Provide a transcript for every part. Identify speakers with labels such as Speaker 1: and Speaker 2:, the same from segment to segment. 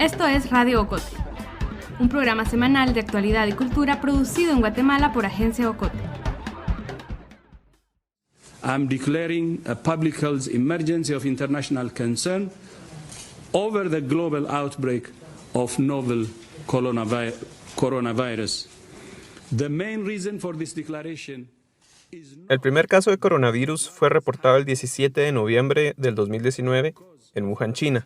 Speaker 1: Esto es Radio Ocote, un programa semanal de actualidad y cultura producido en Guatemala por Agencia Ocote.
Speaker 2: I'm declaring a public health emergency of international concern over the global outbreak of novel coronavirus. The main reason for this declaration is...
Speaker 3: El primer caso de coronavirus fue reportado el 17 de noviembre del 2019 en Wuhan, China.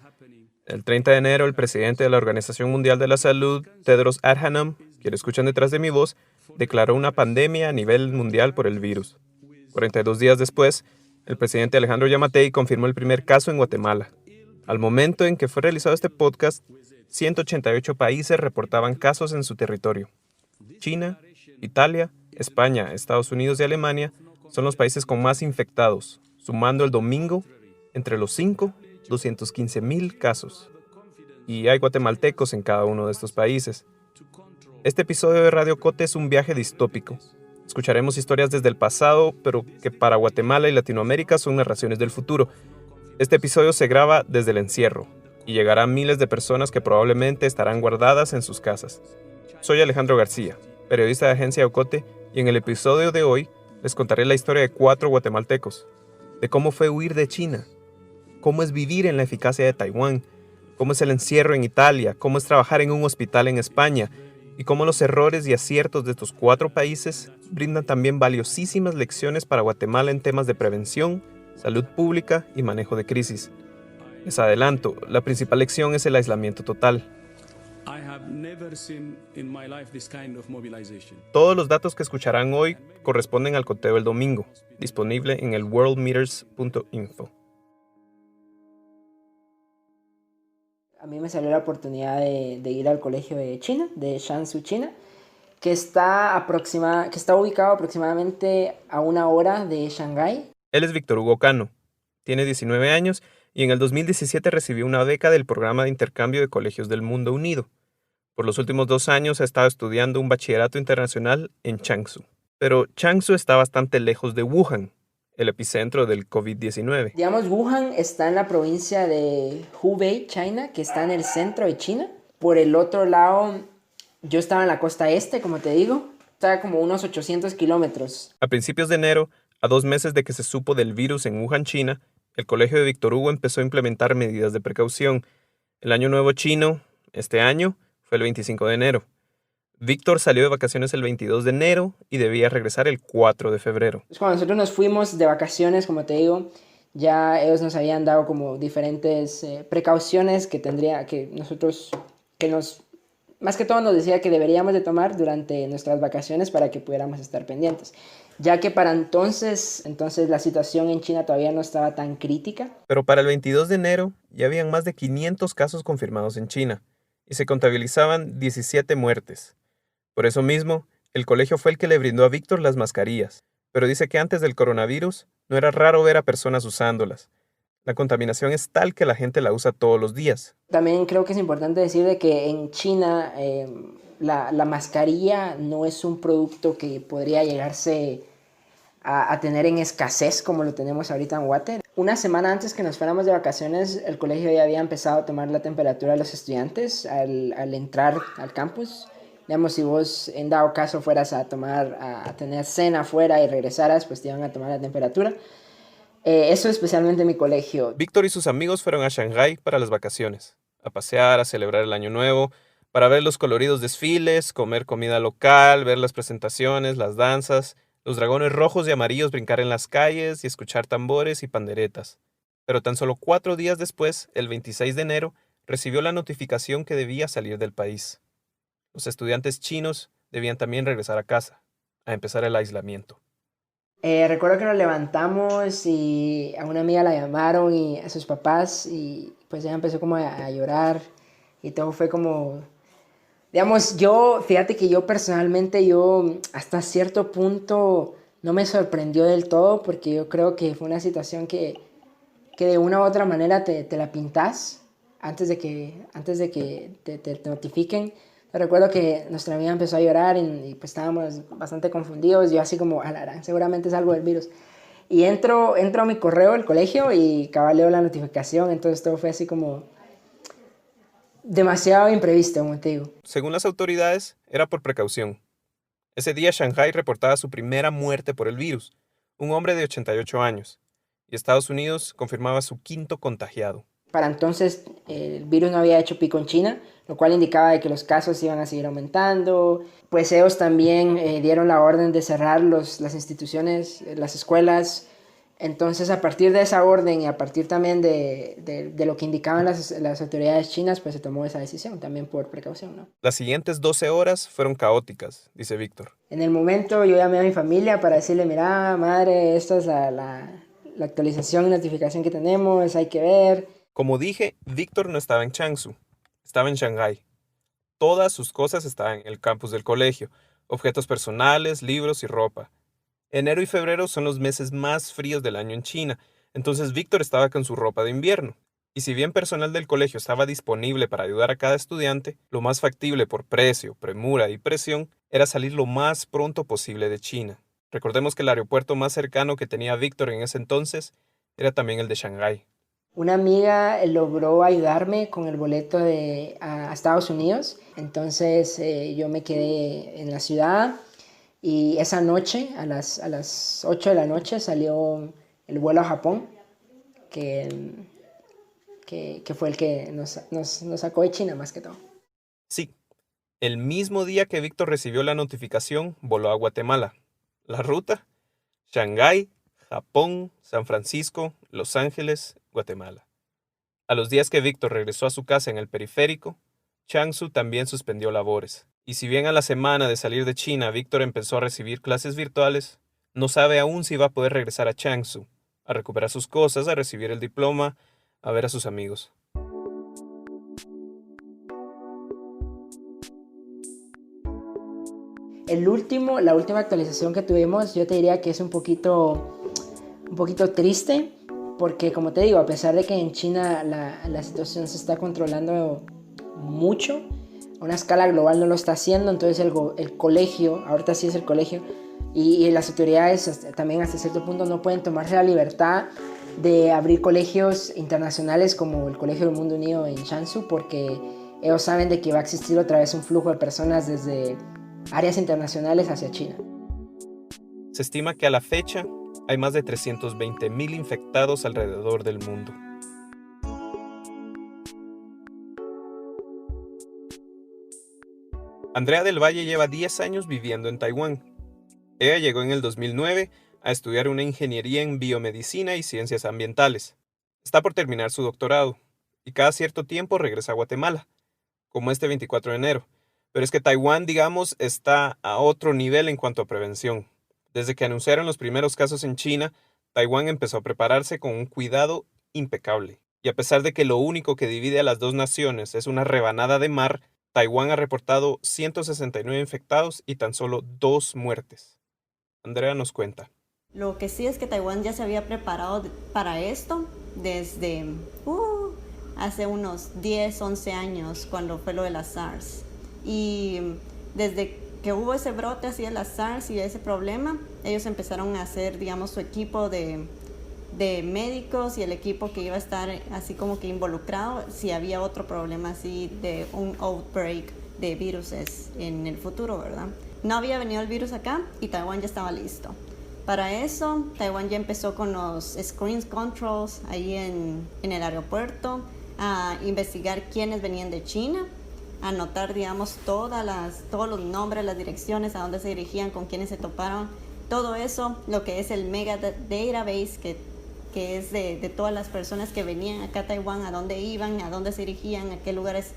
Speaker 3: El 30 de enero, el presidente de la Organización Mundial de la Salud, Tedros Adhanom, quien escuchan detrás de mi voz, declaró una pandemia a nivel mundial por el virus. 42 días después, el presidente Alejandro Yamatei confirmó el primer caso en Guatemala. Al momento en que fue realizado este podcast, 188 países reportaban casos en su territorio. China, Italia, España, Estados Unidos y Alemania son los países con más infectados, sumando el domingo entre los 215,000 casos. Y hay guatemaltecos en cada uno de estos países. Este episodio de Radio Ocote es un viaje distópico. Escucharemos historias desde el pasado, pero que para Guatemala y Latinoamérica son narraciones del futuro. Este episodio se graba desde el encierro y llegará a miles de personas que probablemente estarán guardadas en sus casas. Soy Alejandro García, periodista de Agencia Ocote, y en el episodio de hoy les contaré la historia de 4 guatemaltecos, de cómo fue huir de China, cómo es vivir en la eficacia de Taiwán, cómo es el encierro en Italia, cómo es trabajar en un hospital en España, y cómo los errores y aciertos de estos 4 países brindan también valiosísimas lecciones para Guatemala en temas de prevención, salud pública y manejo de crisis. Les adelanto, la principal lección es el aislamiento total. Todos los datos que escucharán hoy corresponden al conteo del domingo, disponible en el worldmeters.info.
Speaker 4: A mí me salió la oportunidad de ir al colegio de China, de Jiangsu, China, que está ubicado aproximadamente a 1 hora de Shanghái.
Speaker 3: Él es Víctor Hugo Cano, tiene 19 años y en el 2017 recibió una beca del programa de intercambio de colegios del Mundo Unido. Por los últimos 2 años ha estado estudiando un bachillerato internacional en Jiangsu. Pero Jiangsu está bastante lejos de Wuhan, el epicentro del COVID-19.
Speaker 4: Digamos, Wuhan está en la provincia de Hubei, China, que está en el centro de China. Por el otro lado, yo estaba en la costa este, como te digo. Estaba como unos 800 kilómetros.
Speaker 3: A principios de enero, a 2 meses de que se supo del virus en Wuhan, China, el colegio de Víctor Hugo empezó a implementar medidas de precaución. El año nuevo chino, este año, fue el 25 de enero. Víctor salió de vacaciones el 22 de enero y debía regresar el 4 de febrero.
Speaker 4: Cuando nosotros nos fuimos de vacaciones, como te digo, ya ellos nos habían dado como diferentes precauciones más que todo nos decía que deberíamos de tomar durante nuestras vacaciones para que pudiéramos estar pendientes. Ya que para entonces la situación en China todavía no estaba tan crítica.
Speaker 3: Pero para el 22 de enero ya habían más de 500 casos confirmados en China y se contabilizaban 17 muertes. Por eso mismo, el colegio fue el que le brindó a Víctor las mascarillas, pero dice que antes del coronavirus no era raro ver a personas usándolas. La contaminación es tal que la gente la usa todos los días.
Speaker 4: También creo que es importante decir de que en China la mascarilla no es un producto que podría llegarse a tener en escasez como lo tenemos ahorita en Guate. Una semana antes que nos fuéramos de vacaciones, el colegio ya había empezado a tomar la temperatura de los estudiantes al entrar al campus. Digamos, si vos en dado caso fueras a tener cena afuera y regresaras, pues te iban a tomar la temperatura. Eso especialmente en mi colegio.
Speaker 3: Víctor y sus amigos fueron a Shanghái para las vacaciones, a pasear, a celebrar el Año Nuevo, para ver los coloridos desfiles, comer comida local, ver las presentaciones, las danzas, los dragones rojos y amarillos brincar en las calles y escuchar tambores y panderetas. Pero tan solo 4 días después, el 26 de enero, recibió la notificación que debía salir del país. Los estudiantes chinos debían también regresar a casa, a empezar el aislamiento.
Speaker 4: Recuerdo que nos levantamos y a una amiga la llamaron y a sus papás y pues ella empezó como a llorar y todo fue como... Digamos, fíjate que yo personalmente, hasta cierto punto no me sorprendió del todo porque yo creo que fue una situación que de una u otra manera te la pintas antes de que te notifiquen. Recuerdo que nuestra amiga empezó a llorar y pues estábamos bastante confundidos. Yo así como, alarán, seguramente es algo del virus. Y entro a mi correo del colegio y cabaleo la notificación. Entonces todo fue así como... demasiado imprevisto, como te digo.
Speaker 3: Según las autoridades, era por precaución. Ese día Shanghái reportaba su primera muerte por el virus, un hombre de 88 años, y Estados Unidos confirmaba su quinto contagiado.
Speaker 4: Para entonces el virus no había hecho pico en China, lo cual indicaba de que los casos iban a seguir aumentando. Pues ellos también dieron la orden de cerrar las instituciones, las escuelas. Entonces a partir de esa orden y a partir también de lo que indicaban las autoridades chinas, pues se tomó esa decisión también por precaución, ¿no?
Speaker 3: Las siguientes 12 horas fueron caóticas, dice Víctor.
Speaker 4: En el momento yo llamé a mi familia para decirle, mira, madre, esta es la actualización y notificación que tenemos, hay que ver.
Speaker 3: Como dije, Víctor no estaba en Changshu, estaba en Shanghái. Todas sus cosas estaban en el campus del colegio, objetos personales, libros y ropa. Enero y febrero son los meses más fríos del año en China, entonces Víctor estaba con su ropa de invierno. Y si bien personal del colegio estaba disponible para ayudar a cada estudiante, lo más factible por precio, premura y presión era salir lo más pronto posible de China. Recordemos que el aeropuerto más cercano que tenía Víctor en ese entonces era también el de Shanghái.
Speaker 4: Una amiga logró ayudarme con el boleto a Estados Unidos, entonces yo me quedé en la ciudad y esa noche, a las 8 de la noche, salió el vuelo a Japón, que fue el que nos sacó de China más que todo.
Speaker 3: Sí, el mismo día que Víctor recibió la notificación, voló a Guatemala. La ruta: Shanghái, Japón, San Francisco, Los Ángeles, Guatemala. A los días que Víctor regresó a su casa en el periférico, Changshu también suspendió labores. Y si bien a la semana de salir de China Víctor empezó a recibir clases virtuales, no sabe aún si va a poder regresar a Changshu, a recuperar sus cosas, a recibir el diploma, a ver a sus amigos.
Speaker 4: La última actualización que tuvimos, yo te diría que es un poquito triste, porque como te digo, a pesar de que en China la situación se está controlando mucho, a una escala global no lo está haciendo, entonces el colegio, ahorita sí es el colegio, y las autoridades también hasta cierto punto no pueden tomarse la libertad de abrir colegios internacionales como el Colegio del Mundo Unido en Changshu, porque ellos saben de que va a existir otra vez un flujo de personas desde áreas internacionales hacia China.
Speaker 3: Se estima que a la fecha hay más de 320,000 infectados alrededor del mundo. Andrea del Valle lleva 10 años viviendo en Taiwán. Ella llegó en el 2009 a estudiar una ingeniería en biomedicina y ciencias ambientales. Está por terminar su doctorado y cada cierto tiempo regresa a Guatemala, como este 24 de enero. Pero es que Taiwán, digamos, está a otro nivel en cuanto a prevención. Desde que anunciaron los primeros casos en China, Taiwán empezó a prepararse con un cuidado impecable. Y a pesar de que lo único que divide a las dos naciones es una rebanada de mar, Taiwán ha reportado 169 infectados y tan solo 2 muertes. Andrea nos cuenta.
Speaker 5: Lo que sí es que Taiwán ya se había preparado para esto desde hace unos 10, 11 años, cuando fue lo de la SARS. Y desde que hubo ese brote así de la SARS y ese problema, ellos empezaron a hacer, digamos, su equipo de médicos y el equipo que iba a estar así como que involucrado si había otro problema así de un outbreak de viruses en el futuro, ¿verdad? No había venido el virus acá y Taiwán ya estaba listo. Para eso, Taiwán ya empezó con los screen controls ahí en el aeropuerto, a investigar quiénes venían de China, a anotar, digamos, todos los nombres, las direcciones, a dónde se dirigían, con quiénes se toparon. Todo eso, lo que es el mega database, que es de todas las personas que venían acá a Taiwán, a dónde iban, a dónde se dirigían, a qué lugares,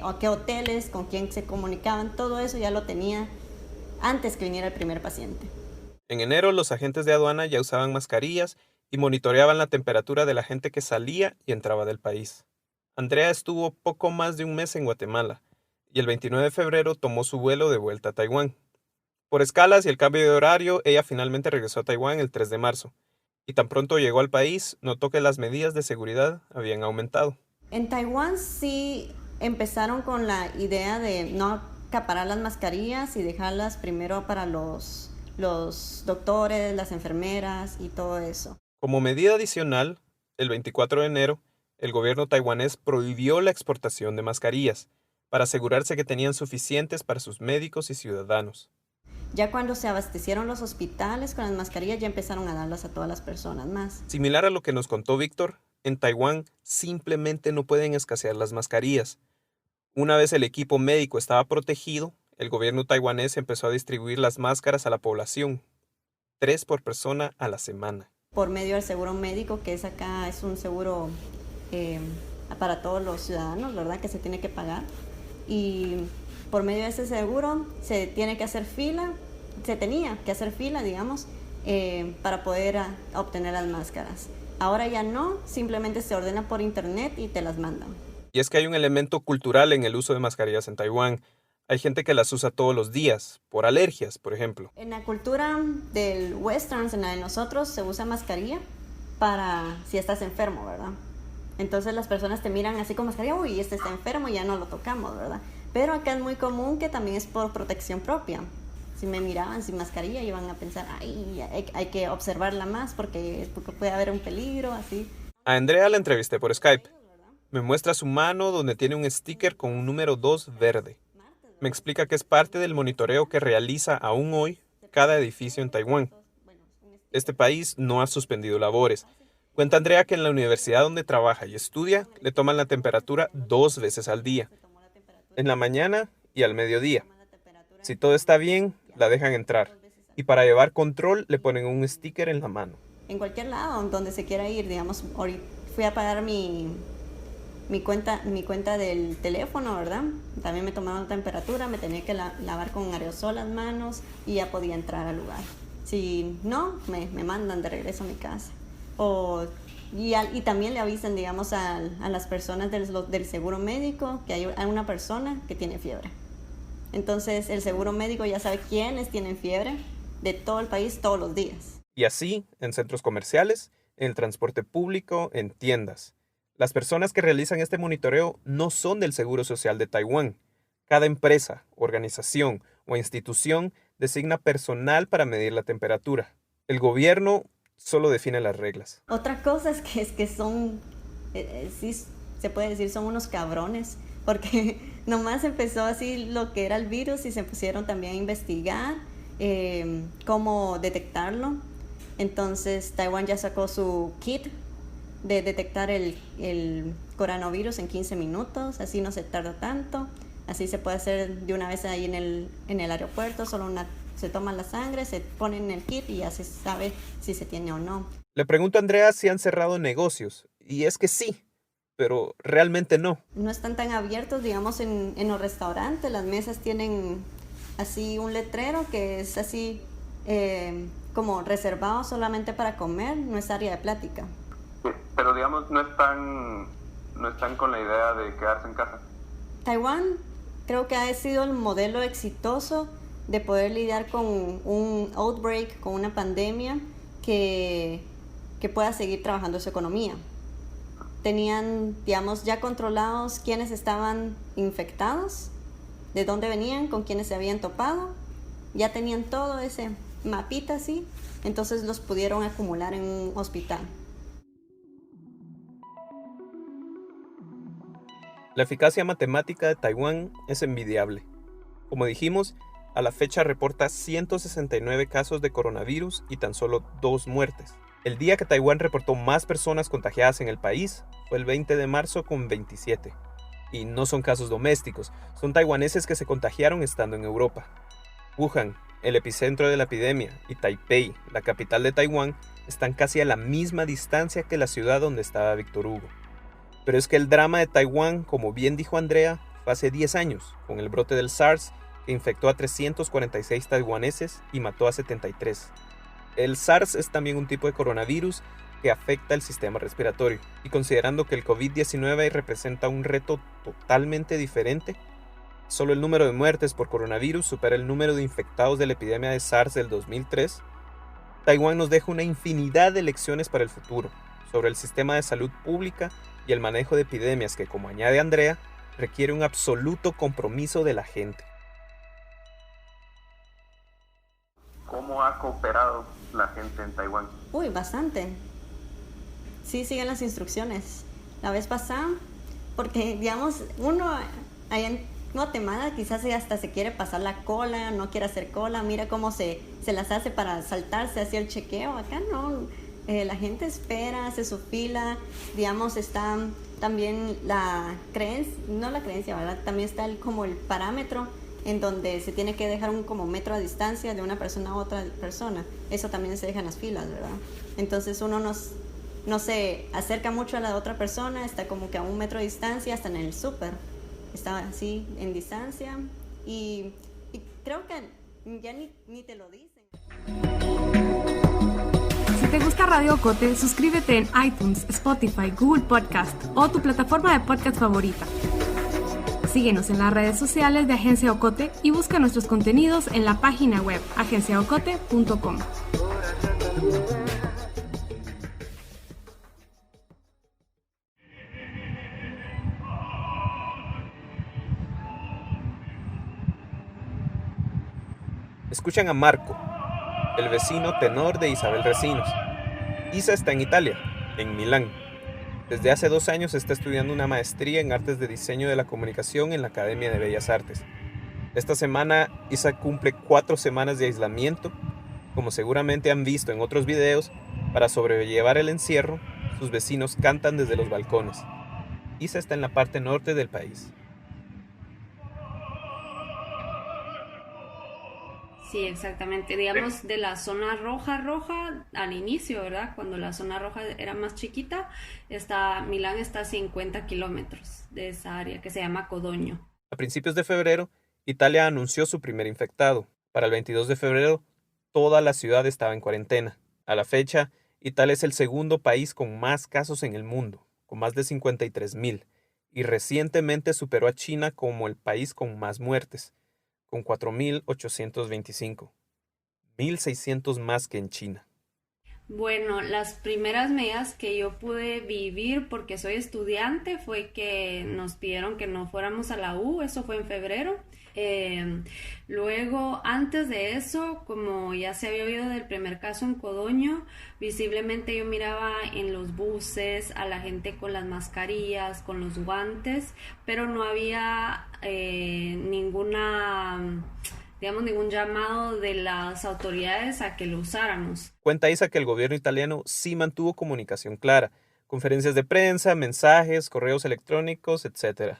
Speaker 5: a qué hoteles, con quién se comunicaban. Todo eso ya lo tenía antes que viniera el primer paciente.
Speaker 3: En enero, los agentes de aduana ya usaban mascarillas y monitoreaban la temperatura de la gente que salía y entraba del país. Andrea estuvo poco más de un mes en Guatemala y el 29 de febrero tomó su vuelo de vuelta a Taiwán. Por escalas y el cambio de horario, ella finalmente regresó a Taiwán el 3 de marzo. Y tan pronto llegó al país, notó que las medidas de seguridad habían aumentado.
Speaker 5: En Taiwán sí empezaron con la idea de no acaparar las mascarillas y dejarlas primero para los doctores, las enfermeras y todo eso.
Speaker 3: Como medida adicional, el 24 de enero, el gobierno taiwanés prohibió la exportación de mascarillas para asegurarse que tenían suficientes para sus médicos y ciudadanos.
Speaker 5: Ya cuando se abastecieron los hospitales con las mascarillas, ya empezaron a darlas a todas las personas más.
Speaker 3: Similar a lo que nos contó Víctor, en Taiwán simplemente no pueden escasear las mascarillas. Una vez el equipo médico estaba protegido, el gobierno taiwanés empezó a distribuir las máscaras a la población, 3 por persona a la semana.
Speaker 5: Por medio del seguro médico, que es un seguro para todos los ciudadanos, ¿verdad? Que se tiene que pagar. Y por medio de ese seguro se tenía que hacer fila, digamos, para poder obtener las máscaras. Ahora ya no, simplemente se ordena por internet y te las mandan.
Speaker 3: Y es que hay un elemento cultural en el uso de mascarillas en Taiwán. Hay gente que las usa todos los días, por alergias, por ejemplo.
Speaker 5: En la cultura del western, en la de nosotros, se usa mascarilla para si estás enfermo, ¿verdad? Entonces las personas te miran así con mascarilla, uy, este está enfermo, ya no lo tocamos, ¿verdad? Pero acá es muy común que también es por protección propia. Si me miraban sin mascarilla, iban a pensar, ay, hay que observarla más porque puede haber un peligro, así.
Speaker 3: A Andrea la entrevisté por Skype. Me muestra su mano donde tiene un sticker con un número 2 verde. Me explica que es parte del monitoreo que realiza aún hoy cada edificio en Taiwán. Este país no ha suspendido labores. Cuenta Andrea que en la universidad donde trabaja y estudia le toman la temperatura 2 veces al día, en la mañana y al mediodía. Si todo está bien, la dejan entrar. Y para llevar control le ponen un sticker en la mano.
Speaker 5: En cualquier lado donde se quiera ir, digamos, fui a pagar mi cuenta del teléfono, ¿verdad? También me tomaron la temperatura, me tenía que lavar con aerosol las manos y ya podía entrar al lugar. Si no, me mandan de regreso a mi casa. Y también le avisan, digamos, a las personas del seguro médico que hay una persona que tiene fiebre. Entonces el seguro médico ya sabe quiénes tienen fiebre de todo el país todos los días.
Speaker 3: Y así, en centros comerciales, en el transporte público, en tiendas. Las personas que realizan este monitoreo no son del Seguro Social de Taiwán. Cada empresa, organización o institución designa personal para medir la temperatura. El gobierno solo define las reglas.
Speaker 5: Otra cosa es que son, sí se puede decir, son unos cabrones, porque nomás empezó así lo que era el virus y se pusieron también a investigar cómo detectarlo. Entonces Taiwán ya sacó su kit de detectar el coronavirus en 15 minutos, así no se tarda tanto, así se puede hacer de una vez ahí en el aeropuerto, se toma la sangre, se pone en el kit y ya se sabe si se tiene o no.
Speaker 3: Le pregunto a Andrea si han cerrado negocios, y es que sí, pero realmente no.
Speaker 5: No están tan abiertos, digamos, en los restaurantes, las mesas tienen así un letrero que es así como reservado solamente para comer, no es área de plática.
Speaker 6: Sí, pero digamos, no están con la idea de quedarse en casa.
Speaker 5: Taiwán creo que ha sido el modelo exitoso de poder lidiar con un outbreak, con una pandemia que pueda seguir trabajando su economía. Tenían, digamos, ya controlados quiénes estaban infectados, de dónde venían, con quiénes se habían topado. Ya tenían todo ese mapita así, entonces los pudieron acumular en un hospital.
Speaker 3: La eficacia matemática de Taiwán es envidiable. Como dijimos, a la fecha reporta 169 casos de coronavirus y tan solo 2 muertes. El día que Taiwán reportó más personas contagiadas en el país fue el 20 de marzo con 27. Y no son casos domésticos, son taiwaneses que se contagiaron estando en Europa. Wuhan, el epicentro de la epidemia, y Taipei, la capital de Taiwán, están casi a la misma distancia que la ciudad donde estaba Víctor Hugo. Pero es que el drama de Taiwán, como bien dijo Andrea, fue hace 10 años, con el brote del SARS, que infectó a 346 taiwaneses y mató a 73. El SARS es también un tipo de coronavirus que afecta el sistema respiratorio, y considerando que el COVID-19 representa un reto totalmente diferente, solo el número de muertes por coronavirus supera el número de infectados de la epidemia de SARS del 2003, Taiwán nos deja una infinidad de lecciones para el futuro, sobre el sistema de salud pública y el manejo de epidemias que, como añade Andrea, requiere un absoluto compromiso de la gente.
Speaker 6: ¿Cómo ha cooperado la gente en Taiwán?
Speaker 5: Uy, bastante. Sí, siguen las instrucciones. la vez pasada, porque digamos, uno allá en Guatemala quizás hasta se quiere pasar la cola, no quiere hacer cola, mira cómo se las hace para saltarse hacia el chequeo. Acá no, la gente espera, hace su fila, digamos, está también la creencia, no la creencia, ¿verdad? También está como el parámetro en donde se tiene que dejar un como metro a distancia de una persona a otra persona. Eso también se deja en las filas, ¿verdad? Entonces uno no se acerca mucho a la otra persona, está como que a 1 metro de distancia, hasta en el súper, está así en distancia y creo que ya ni te lo dicen.
Speaker 1: Si te gusta Radio Ocote, suscríbete en iTunes, Spotify, Google Podcast o tu plataforma de podcast favorita. Síguenos en las redes sociales de Agencia Ocote y busca nuestros contenidos en la página web agenciaocote.com.
Speaker 3: Escuchan a Marco, el vecino tenor de Isabel Recinos. Isa está en Italia, en Milán. Desde hace 2 años está estudiando una maestría en Artes de Diseño de la Comunicación en la Academia de Bellas Artes. Esta semana Isa cumple 4 semanas de aislamiento. Como seguramente han visto en otros videos, para sobrellevar el encierro, sus vecinos cantan desde los balcones. Isa está en la parte norte del país.
Speaker 7: Sí, exactamente. Digamos, de la zona roja al inicio, ¿verdad? Cuando la zona roja era más chiquita, Milán está a 50 kilómetros de esa área que se llama Codogno.
Speaker 3: A principios de febrero, Italia anunció su primer infectado. Para el 22 de febrero, toda la ciudad estaba en cuarentena. A la fecha, Italia es el segundo país con más casos en el mundo, con más de 53,000, y recientemente superó a China como el país con más muertes, con 4,825, 1,600 más que en China.
Speaker 7: Bueno, las primeras medidas que yo pude vivir porque soy estudiante fue que nos pidieron que no fuéramos a la U, eso fue en febrero. Luego, antes de eso, como ya se había oído del primer caso en Codogno, visiblemente yo miraba en los buses a la gente con las mascarillas, con los guantes, pero no había ningún llamado de las autoridades a que lo usáramos.
Speaker 3: Cuenta Isa que el gobierno italiano sí mantuvo comunicación clara, conferencias de prensa, mensajes, correos electrónicos, etc.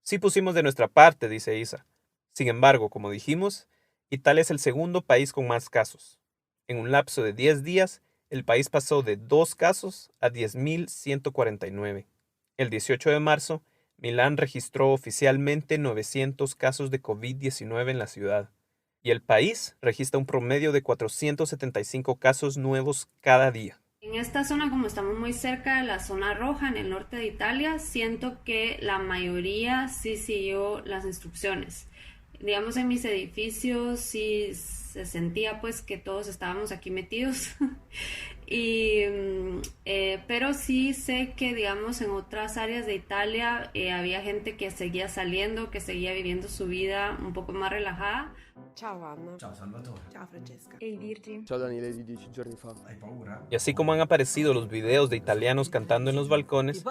Speaker 3: Sí pusimos de nuestra parte, dice Isa. Sin embargo, como dijimos, Italia es el segundo país con más casos. En un lapso de 10 días, el país pasó de 2 casos a 10,149. El 18 de marzo, Milán registró oficialmente 900 casos de COVID-19 en la ciudad. Y el país registra un promedio de 475 casos nuevos cada día.
Speaker 7: En esta zona, como estamos muy cerca de la zona roja, en el norte de Italia, siento que la mayoría sí siguió las instrucciones. Digamos, en mis edificios sí se sentía pues que todos estábamos aquí metidos. Pero sí sé que, digamos, en otras áreas de Italia había gente que seguía saliendo, que seguía viviendo su vida un poco más relajada.
Speaker 8: Ciao Anna. Ciao Salvatore. Ciao Francesca.
Speaker 1: Ehi Virgi.
Speaker 9: Ciao Daniele di 10 giorni fa.
Speaker 8: Hai paura?
Speaker 3: Y así como han aparecido los videos de italianos cantando en los balcones,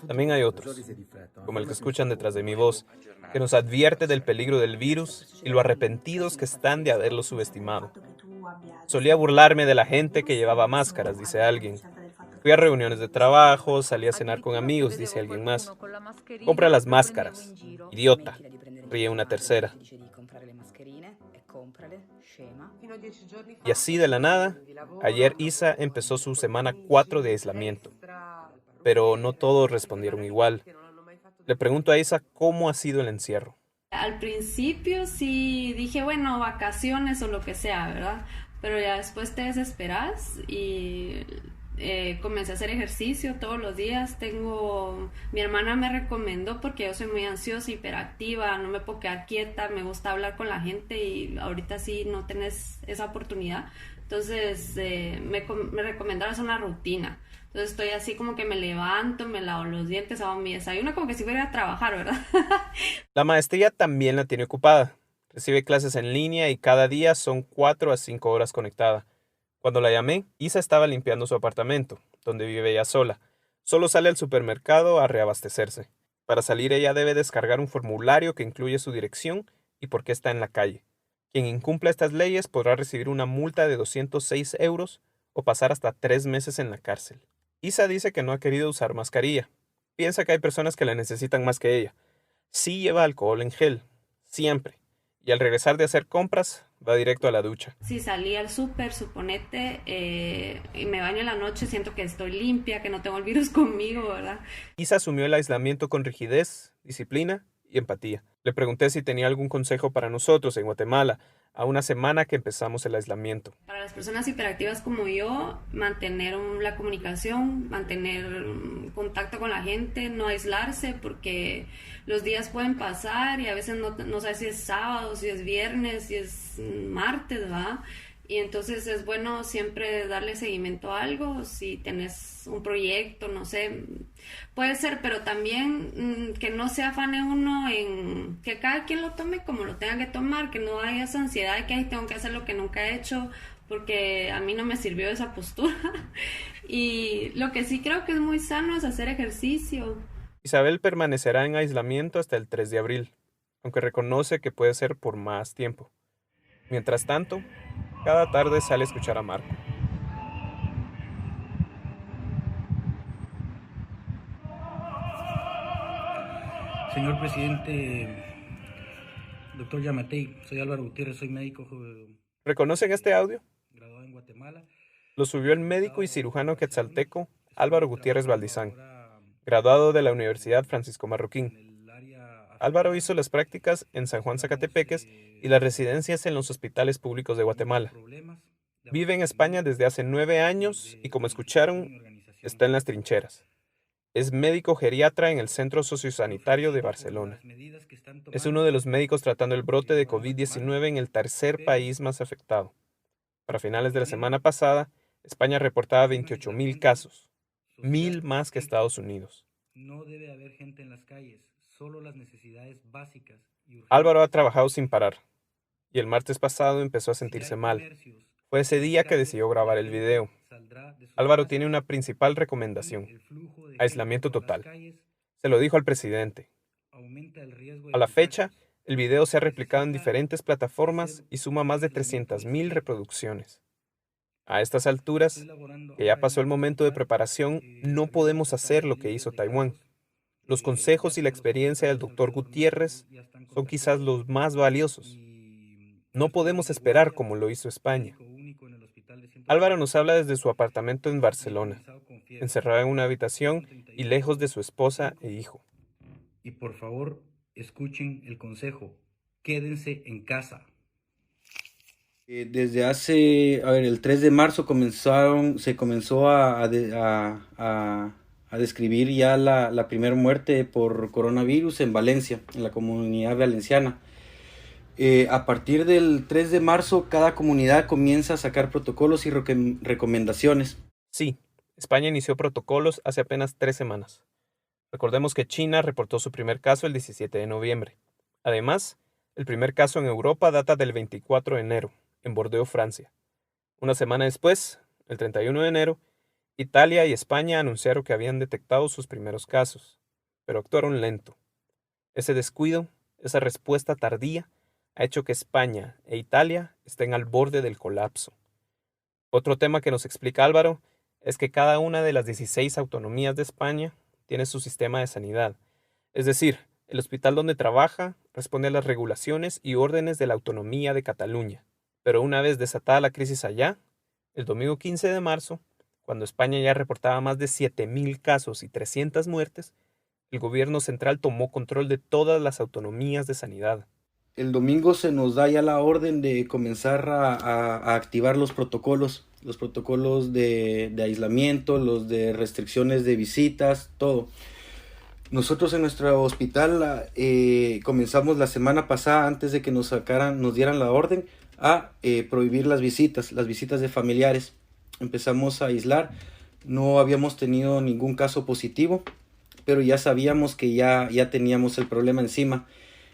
Speaker 3: también hay otros, como el que escuchan detrás de mi voz, que nos advierte del peligro del virus y lo arrepentidos que están de haberlo subestimado. Solía burlarme de la gente que llevaba máscaras, dice alguien. Fui a reuniones de trabajo, salí a cenar con amigos, dice alguien más. Compra las máscaras, idiota, ríe una tercera. Y así de la nada, ayer Isa empezó su semana 4 de aislamiento. Pero no todos respondieron igual. Le pregunto a Isa cómo ha sido el encierro.
Speaker 7: Al principio sí dije, bueno, vacaciones o lo que sea, ¿verdad? Pero ya después te desesperas y comencé a hacer ejercicio todos los días. Mi hermana me recomendó porque yo soy muy ansiosa, hiperactiva, no me puedo quedar quieta, me gusta hablar con la gente y ahorita sí no tenés esa oportunidad. Entonces me recomendaron hacer una rutina. Entonces estoy así como que me levanto, me lavo los dientes, hago mi desayuno, como que si fuera a trabajar, ¿verdad?
Speaker 3: La maestría también la tiene ocupada. Recibe clases en línea y cada día son 4 a 5 horas conectada. Cuando la llamé, Isa estaba limpiando su apartamento, donde vive ella sola. Solo sale al supermercado a reabastecerse. Para salir ella debe descargar un formulario que incluye su dirección y por qué está en la calle. Quien incumpla estas leyes podrá recibir una multa de 206 euros o pasar hasta 3 meses en la cárcel. Isa dice que no ha querido usar mascarilla. Piensa que hay personas que la necesitan más que ella. Sí lleva alcohol en gel, siempre. Y al regresar de hacer compras, va directo a la ducha.
Speaker 7: Si salí al súper, suponete, y me baño en la noche, siento que estoy limpia, que no tengo el virus conmigo, ¿verdad?
Speaker 3: Isa asumió el aislamiento con rigidez, disciplina y empatía. Le pregunté si tenía algún consejo para nosotros en Guatemala, a una semana que empezamos el aislamiento.
Speaker 7: Para las personas hiperactivas como yo, mantener la comunicación, mantener contacto con la gente, no aislarse, porque los días pueden pasar y a veces no sabes si es sábado, si es viernes, si es martes, ¿va? Y entonces es bueno siempre darle seguimiento a algo, si tenés un proyecto, no sé, puede ser, pero también que no se afane uno en que cada quien lo tome como lo tenga que tomar, que no haya esa ansiedad de que ay, tengo que hacer lo que nunca he hecho, porque a mí no me sirvió esa postura. Y lo que sí creo que es muy sano es hacer ejercicio.
Speaker 3: Isabel permanecerá en aislamiento hasta el 3 de abril, aunque reconoce que puede ser por más tiempo. Mientras tanto, cada tarde sale a escuchar a Marco.
Speaker 9: Señor presidente, doctor Yamatei, soy Álvaro Gutiérrez, soy médico.
Speaker 3: ¿Reconocen este audio?
Speaker 9: Graduado en Guatemala.
Speaker 3: Lo subió el médico y cirujano quetzalteco Álvaro Gutiérrez Valdizán, graduado de la Universidad Francisco Marroquín. Álvaro hizo las prácticas en San Juan Zacatepeques y las residencias en los hospitales públicos de Guatemala. Vive en España desde hace 9 años y, como escucharon, está en las trincheras. Es médico geriatra en el Centro Sociosanitario de Barcelona. Es uno de los médicos tratando el brote de COVID-19 en el tercer país más afectado. Para finales de la semana pasada, España reportaba 28,000 casos, 1,000 más que Estados Unidos.
Speaker 9: No debe haber gente en las calles, solo las necesidades básicas.
Speaker 3: Álvaro ha trabajado sin parar, y el martes pasado empezó a sentirse mal. Fue ese día que decidió grabar el video. Álvaro tiene una principal recomendación: aislamiento total. Se lo dijo al presidente. A la fecha, el video se ha replicado en diferentes plataformas y suma más de 300,000 reproducciones. A estas alturas, que ya pasó el momento de preparación, no podemos hacer lo que hizo Taiwán. Los consejos y la experiencia del doctor Gutiérrez son quizás los más valiosos. No podemos esperar como lo hizo España. Álvaro nos habla desde su apartamento en Barcelona, encerrado en una habitación y lejos de su esposa e hijo.
Speaker 9: Y por favor, escuchen el consejo. Quédense en casa.
Speaker 10: Desde el 3 de marzo se comenzó a describir ya la primera muerte por coronavirus en Valencia, en la comunidad valenciana. A partir del 3 de marzo, cada comunidad comienza a sacar protocolos y recomendaciones.
Speaker 3: Sí, España inició protocolos hace apenas 3 semanas. Recordemos que China reportó su primer caso el 17 de noviembre. Además, el primer caso en Europa data del 24 de enero, en Bordeaux, Francia. Una semana después, el 31 de enero, Italia y España anunciaron que habían detectado sus primeros casos, pero actuaron lento. Ese descuido, esa respuesta tardía, ha hecho que España e Italia estén al borde del colapso. Otro tema que nos explica Álvaro es que cada una de las 16 autonomías de España tiene su sistema de sanidad. Es decir, el hospital donde trabaja responde a las regulaciones y órdenes de la autonomía de Cataluña. Pero una vez desatada la crisis allá, el domingo 15 de marzo, cuando España ya reportaba más de 7,000 casos y 300 muertes, el gobierno central tomó control de todas las autonomías de sanidad.
Speaker 10: El domingo se nos da ya la orden de comenzar a activar los protocolos de aislamiento, los de restricciones de visitas, todo. Nosotros en nuestro hospital comenzamos la semana pasada, antes de que nos dieran la orden, a prohibir las visitas de familiares. Empezamos a aislar, no habíamos tenido ningún caso positivo, pero ya sabíamos que ya teníamos el problema encima.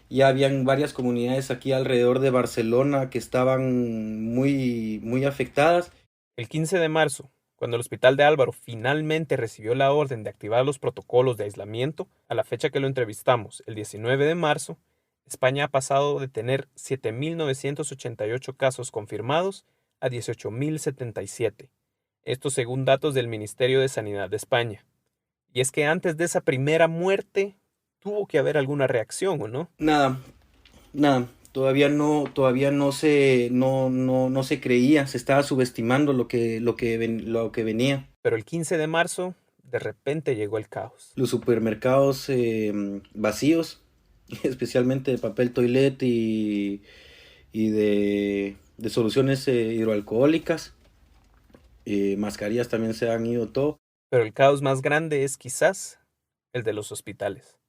Speaker 10: Ya habían varias comunidades aquí alrededor de Barcelona que estaban muy, muy afectadas.
Speaker 3: El 15 de marzo, Cuando el hospital de Álvaro finalmente recibió la orden de activar los protocolos de aislamiento, a la fecha que lo entrevistamos, el 19 de marzo, España ha pasado de tener 7.988 casos confirmados a 18.077. Esto según datos del Ministerio de Sanidad de España. Y es que antes de esa primera muerte tuvo que haber alguna reacción, ¿o no?
Speaker 10: Nada. Todavía no se creía, se estaba subestimando lo que venía.
Speaker 3: Pero el 15 de marzo, de repente llegó el caos.
Speaker 10: Los supermercados vacíos, especialmente de papel toilet y de soluciones hidroalcohólicas. Mascarillas también se han ido todo.
Speaker 3: Pero el caos más grande es quizás el de los hospitales.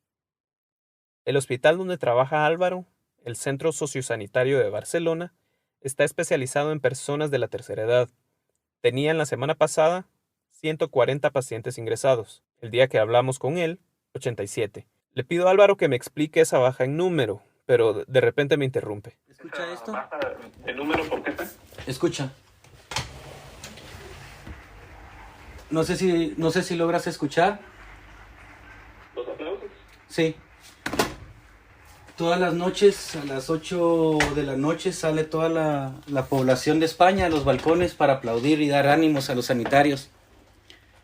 Speaker 3: El hospital donde trabaja Álvaro, el Centro Sociosanitario de Barcelona, está especializado en personas de la tercera edad. Tenían la semana pasada 140 pacientes ingresados. El día que hablamos con él, 87. Le pido a Álvaro que me explique esa baja en número, pero de repente me interrumpe.
Speaker 10: ¿Escucha esto?
Speaker 6: ¿Baja de número por qué?
Speaker 10: Escucha. No sé si logras escuchar.
Speaker 6: ¿Los aplausos?
Speaker 10: Sí. Todas las noches, a las 8 de la noche, sale toda la población de España a los balcones para aplaudir y dar ánimos a los sanitarios.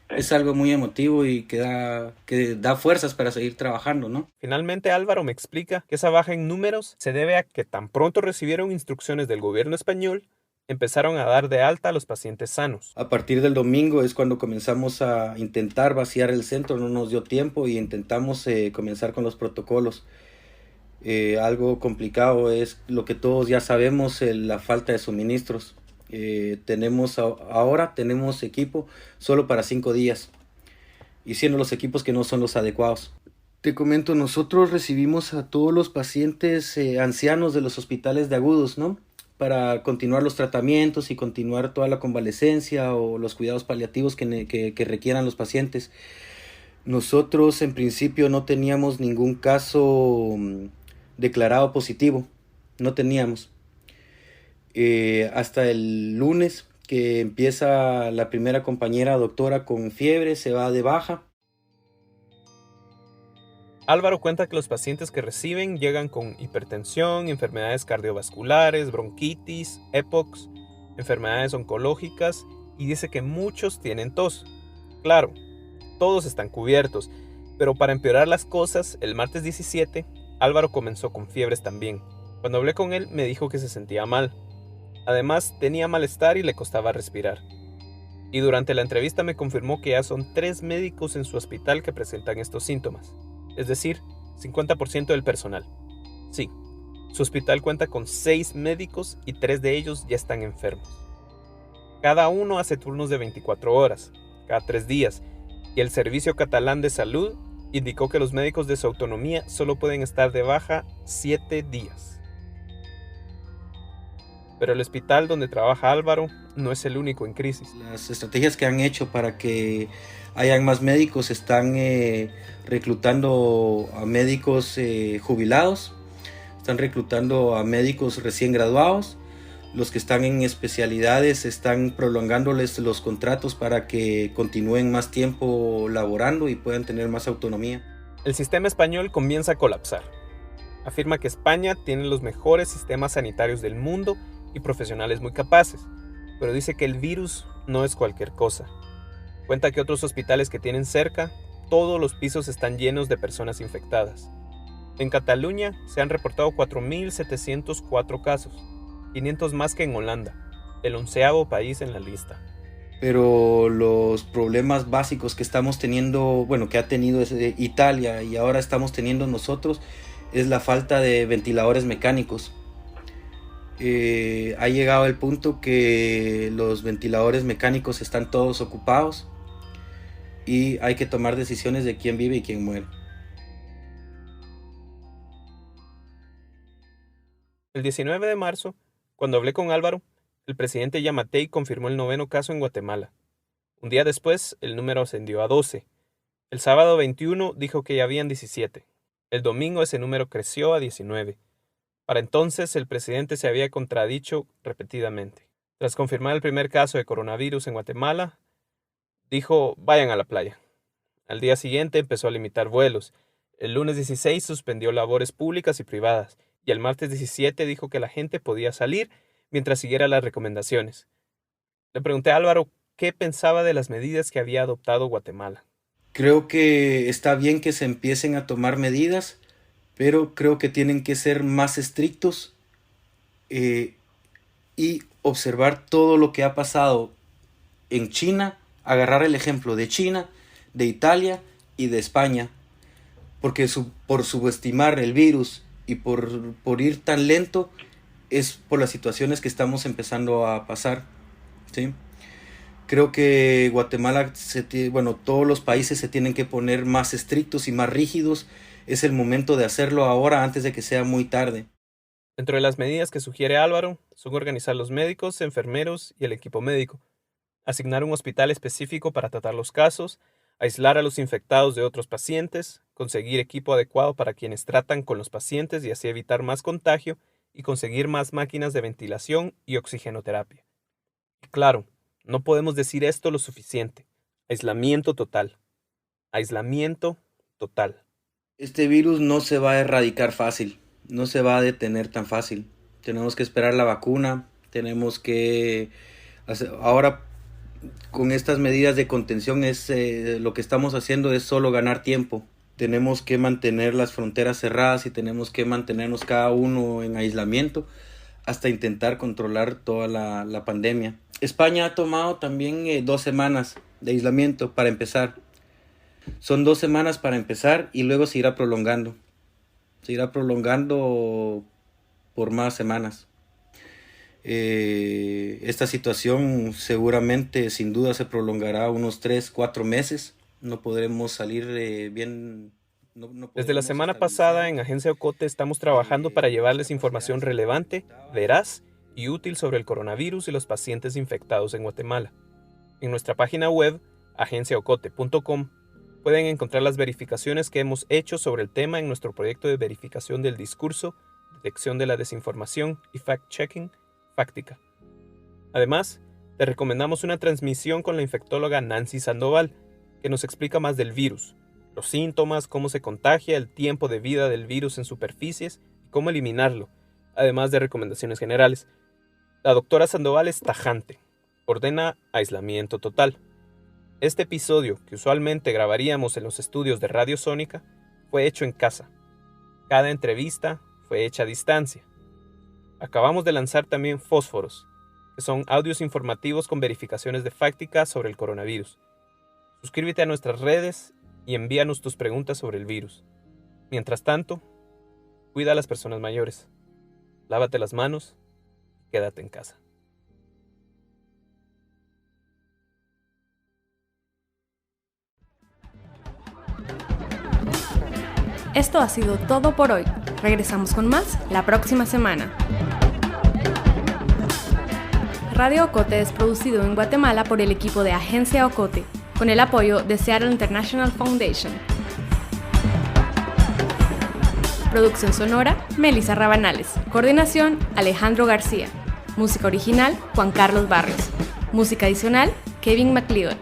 Speaker 10: Es algo muy emotivo y que da fuerzas para seguir trabajando, ¿no?
Speaker 3: Finalmente Álvaro me explica que esa baja en números se debe a que tan pronto recibieron instrucciones del gobierno español, empezaron a dar de alta a los pacientes sanos.
Speaker 10: A partir del domingo es cuando comenzamos a intentar vaciar el centro, no nos dio tiempo y intentamos comenzar con los protocolos. Algo complicado es lo que todos ya sabemos, la falta de suministros. Ahora tenemos equipo solo para 5 días y siendo los equipos que no son los adecuados. Te comento, nosotros recibimos a todos los pacientes ancianos de los hospitales de agudos, ¿no? Para continuar los tratamientos y continuar toda la convalecencia o los cuidados paliativos que requieran los pacientes. Nosotros en principio no teníamos ningún caso declarado positivo, no teníamos. Hasta el lunes que empieza la primera compañera doctora con fiebre, se va de baja.
Speaker 3: Álvaro cuenta que los pacientes que reciben llegan con hipertensión, enfermedades cardiovasculares, bronquitis, EPOC, enfermedades oncológicas y dice que muchos tienen tos. Claro, todos están cubiertos, pero para empeorar las cosas, el martes 17, Álvaro comenzó con fiebres también. Cuando hablé con él me dijo que se sentía mal. Además, tenía malestar y le costaba respirar. Y durante la entrevista me confirmó que ya son 3 médicos en su hospital que presentan estos síntomas. Es decir, 50% del personal. Sí, su hospital cuenta con 6 médicos y 3 de ellos ya están enfermos. Cada uno hace turnos de 24 horas, cada 3 días, y el Servicio Catalán de Salud indicó que los médicos de su autonomía solo pueden estar de baja 7 días. Pero el hospital donde trabaja Álvaro no es el único en crisis.
Speaker 10: Las estrategias que han hecho para que hayan más médicos están reclutando a médicos jubilados, están reclutando a médicos recién graduados, los que están en especialidades están prolongándoles los contratos para que continúen más tiempo laborando y puedan tener más autonomía.
Speaker 3: El sistema español comienza a colapsar. Afirma que España tiene los mejores sistemas sanitarios del mundo y profesionales muy capaces, pero dice que el virus no es cualquier cosa. Cuenta que otros hospitales que tienen cerca, todos los pisos están llenos de personas infectadas. En Cataluña se han reportado 4.704 casos, 500 más que en Holanda, el 11º país en la lista.
Speaker 10: Pero los problemas básicos que estamos teniendo, que ha tenido Italia y ahora estamos teniendo nosotros, es la falta de ventiladores mecánicos. Ha llegado el punto que los ventiladores mecánicos están todos ocupados y hay que tomar decisiones de quién vive y quién muere.
Speaker 3: El 19 de marzo, cuando hablé con Álvaro, el presidente Yamatei confirmó el 9º caso en Guatemala. Un día después, el número ascendió a 12. El sábado 21 dijo que ya habían 17. El domingo ese número creció a 19. Para entonces, el presidente se había contradicho repetidamente. Tras confirmar el primer caso de coronavirus en Guatemala, Dijo, vayan a la playa. Al día siguiente empezó a limitar vuelos. El lunes 16 suspendió labores públicas y privadas. Y el martes 17 dijo que la gente podía salir mientras siguiera las recomendaciones. Le pregunté a Álvaro qué pensaba de las medidas que había adoptado Guatemala.
Speaker 10: Creo que está bien que se empiecen a tomar medidas, pero creo que tienen que ser más estrictos y observar todo lo que ha pasado en China, agarrar el ejemplo de China, de Italia y de España, porque por subestimar el virus y por ir tan lento es por las situaciones que estamos empezando a pasar, ¿sí? Creo que Guatemala, todos los países se tienen que poner más estrictos y más rígidos. Es el momento de hacerlo ahora antes de que sea muy tarde.
Speaker 3: Dentro de las medidas que sugiere Álvaro son organizar los médicos, enfermeros y el equipo médico, asignar un hospital específico para tratar los casos, aislar a los infectados de otros pacientes, conseguir equipo adecuado para quienes tratan con los pacientes y así evitar más contagio y conseguir más máquinas de ventilación y oxigenoterapia. Y claro, no podemos decir esto lo suficiente. Aislamiento total. Aislamiento total.
Speaker 10: Este virus no se va a erradicar fácil, no se va a detener tan fácil. Tenemos que esperar la vacuna, tenemos que ahora con estas medidas de contención lo que estamos haciendo es solo ganar tiempo. Tenemos que mantener las fronteras cerradas y tenemos que mantenernos cada uno en aislamiento hasta intentar controlar toda la pandemia. España ha tomado también 2 semanas de aislamiento para empezar. Son 2 semanas para empezar y luego se irá prolongando. Se irá prolongando por más semanas. Esta situación seguramente, sin duda, se prolongará unos 3-4 meses. No podremos salir bien.
Speaker 3: Desde la semana pasada en Agencia Ocote estamos trabajando para llevarles información relevante, veraz y útil sobre el coronavirus y los pacientes infectados en Guatemala. En nuestra página web, agenciaocote.com, pueden encontrar las verificaciones que hemos hecho sobre el tema en nuestro proyecto de verificación del discurso, detección de la desinformación y fact-checking, Fáctica. Además, te recomendamos una transmisión con la infectóloga Nancy Sandoval, que nos explica más del virus, los síntomas, cómo se contagia, el tiempo de vida del virus en superficies y cómo eliminarlo, además de recomendaciones generales. La doctora Sandoval es tajante, ordena aislamiento total. Este episodio, que usualmente grabaríamos en los estudios de Radio Sónica, fue hecho en casa. Cada entrevista fue hecha a distancia. Acabamos de lanzar también Fósforos, que son audios informativos con verificaciones de Fáctica sobre el coronavirus. Suscríbete a nuestras redes y envíanos tus preguntas sobre el virus. Mientras tanto, cuida a las personas mayores. Lávate las manos y quédate en casa.
Speaker 1: Esto ha sido todo por hoy. Regresamos con más la próxima semana. Radio Ocote es producido en Guatemala por el equipo de Agencia Ocote, con el apoyo de Seattle International Foundation. Producción sonora, Melissa Rabanales. Coordinación, Alejandro García. Música original, Juan Carlos Barrios. Música adicional, Kevin MacLeod.